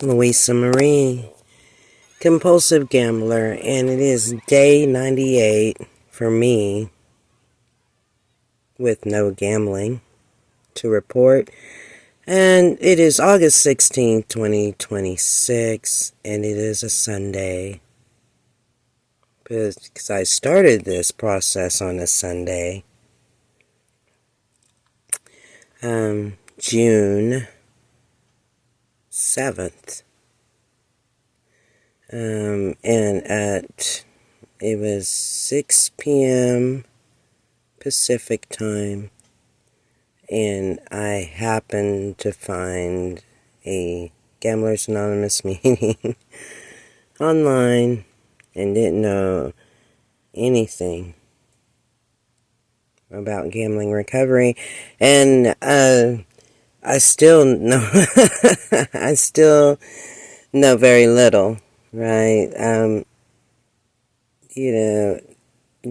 Louisa Marie, compulsive gambler, and it is day 98 for me with no gambling to report. And it is August 16th, 2026, and it is a Sunday. Because I started this process on a Sunday, June 7th. And it was 6 p.m. Pacific time, and I happened to find a Gamblers Anonymous meeting online and didn't know anything about gambling recovery, and I still know I still know very little, right?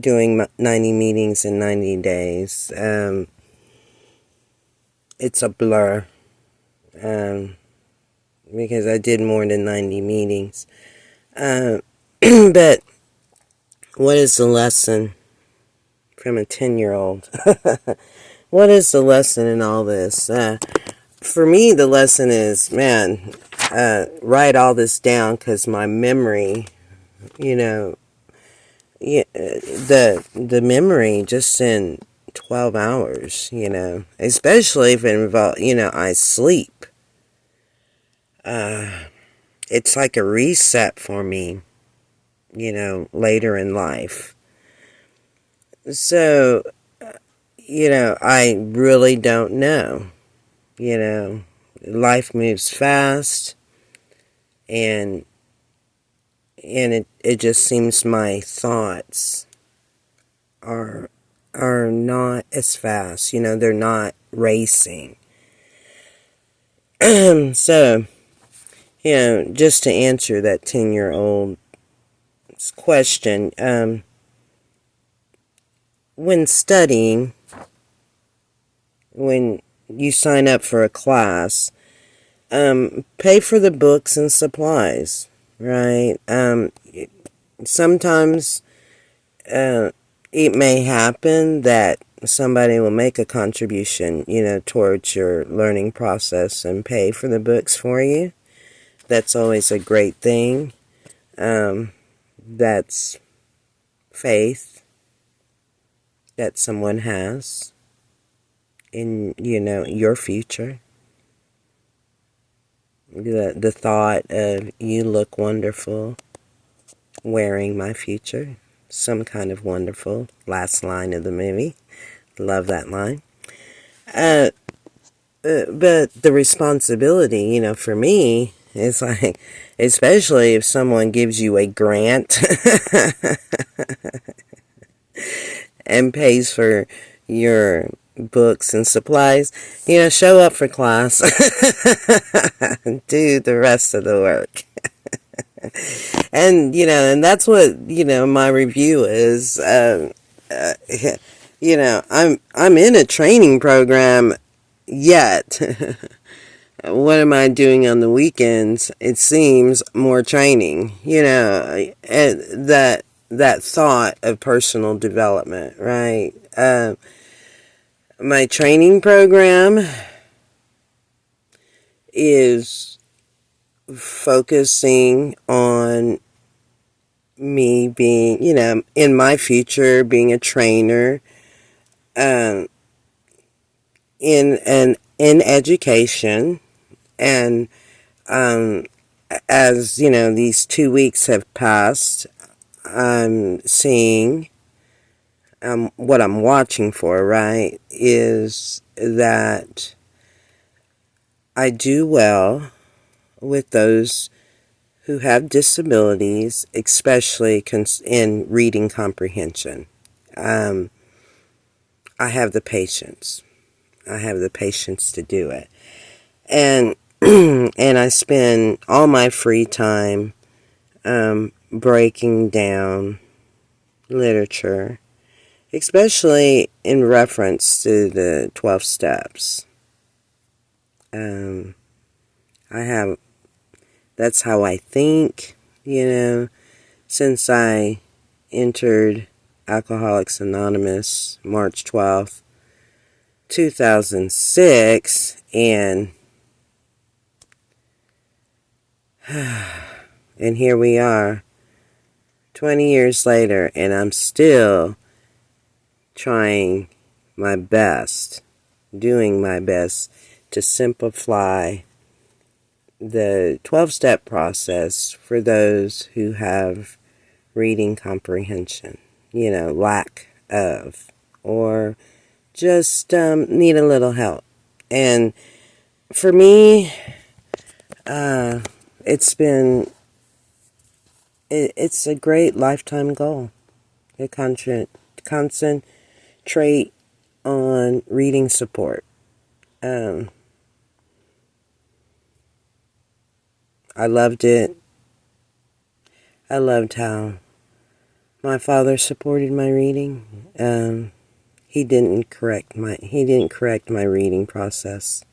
Doing 90 meetings in 90 days, it's a blur, because I did more than 90 meetings. But what is the lesson from a 10-year-old? What is the lesson in all this? For me, the lesson is, man, write all this down, because my memory, the memory just in 12 hours, especially if it involves, I sleep. It's like a reset for me, later in life. So, I really don't know. Life moves fast, and it just seems my thoughts are not as fast. They're not racing. So, just to answer that 10-year-old's question, when studying, when you sign up for a class, pay for the books and supplies, right? Sometimes it may happen that somebody will make a contribution, towards your learning process and pay for the books for you. That's always a great thing. That's faith that someone has in, your future. The thought of you look wonderful wearing my future. Some kind of wonderful. Last line of the movie. Love that line. But the responsibility, for me, is like, especially if someone gives you a grant and pays for your books and supplies, show up for class. Do the rest of the work. And, and that's what, my review is. I'm in a training program yet. What am I doing on the weekends? It seems more training, and that thought of personal development, right? My training program is focusing on me being, in my future, being a trainer, in education, and as these 2 weeks have passed, I'm seeing, what I'm watching for, right, is that I do well with those who have disabilities, especially in reading comprehension. I have the patience. I have the patience to do it. And and I spend all my free time breaking down literature, especially in reference to the 12 steps. I have That's how I think, since I entered Alcoholics Anonymous March 12th, 2006, and here we are, 20 years later, and I'm still trying my best, doing my best to simplify the 12-step process for those who have reading comprehension, lack of, or just need a little help. And for me, it's a great lifetime goal to concentrate on reading support. I loved it. I loved how my father supported my reading. He didn't correct my reading process.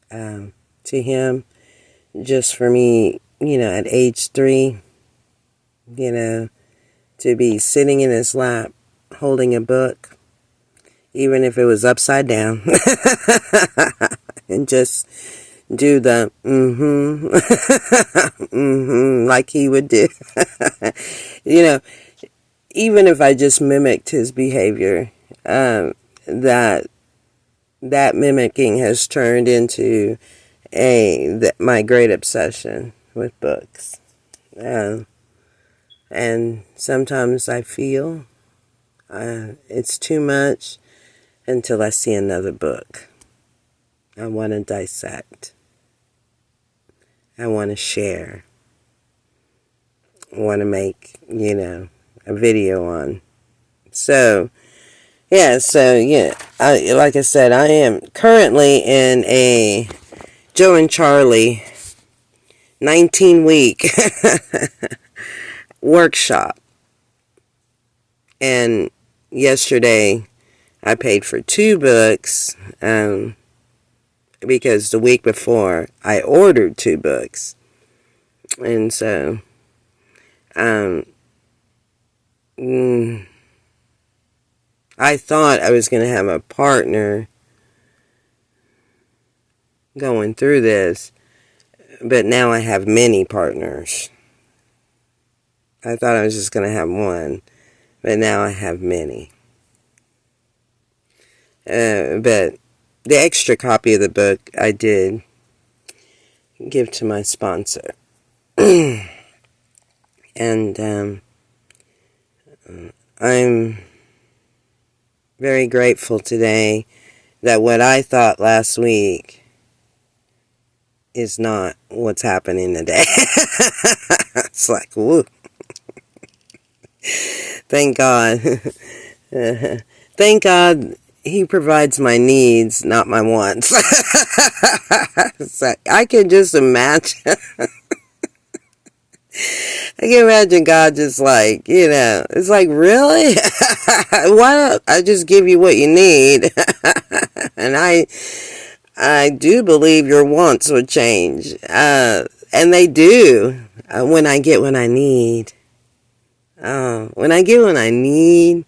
To him, just for me, at age 3, to be sitting in his lap, holding a book, even if it was upside down, and just do the like he would do. Even if I just mimicked his behavior, that mimicking has turned into my great obsession with books. And sometimes I feel it's too much until I see another book. I want to dissect. I want to share. I want to make, a video on. So, like I said, I am currently in a Joe and Charlie 19-week workshop. And yesterday, I paid for 2 books, because the week before, I ordered 2 books. And so, I thought I was going to have a partner going through this, but now I have many partners. I thought I was just going to have one, but now I have many. But the extra copy of the book I did give to my sponsor. And I'm very grateful today that what I thought last week is not what's happening today. It's like, woo. Thank God. Thank God he provides my needs, not my wants. It's like, I can just imagine. I can imagine God just like, it's like, really? Why don't I just give you what you need? And I do believe your wants would change. And they do. When I get what I need. When I get what I need,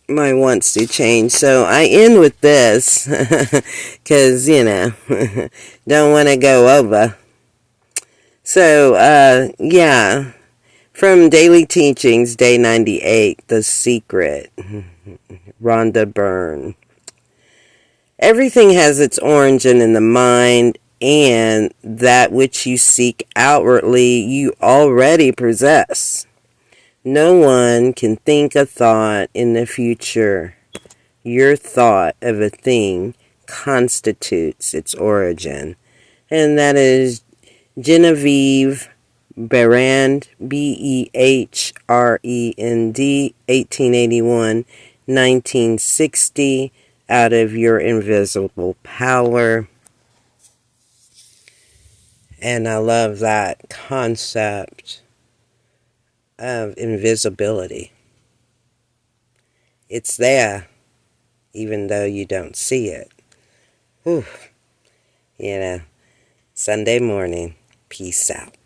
my wants to change. So I end with this. Because, don't want to go over. So, from Daily Teachings, Day 98, The Secret, Rhonda Byrne. Everything has its origin in the mind, and that which you seek outwardly, you already possess. No one can think a thought in the future. Your thought of a thing constitutes its origin. And that is Genevieve Berand, Behrend, 1881, 1960, Out of Your Invisible Power. And I love that concept of invisibility. It's there, even though you don't see it. Whew. Sunday morning. Peace out.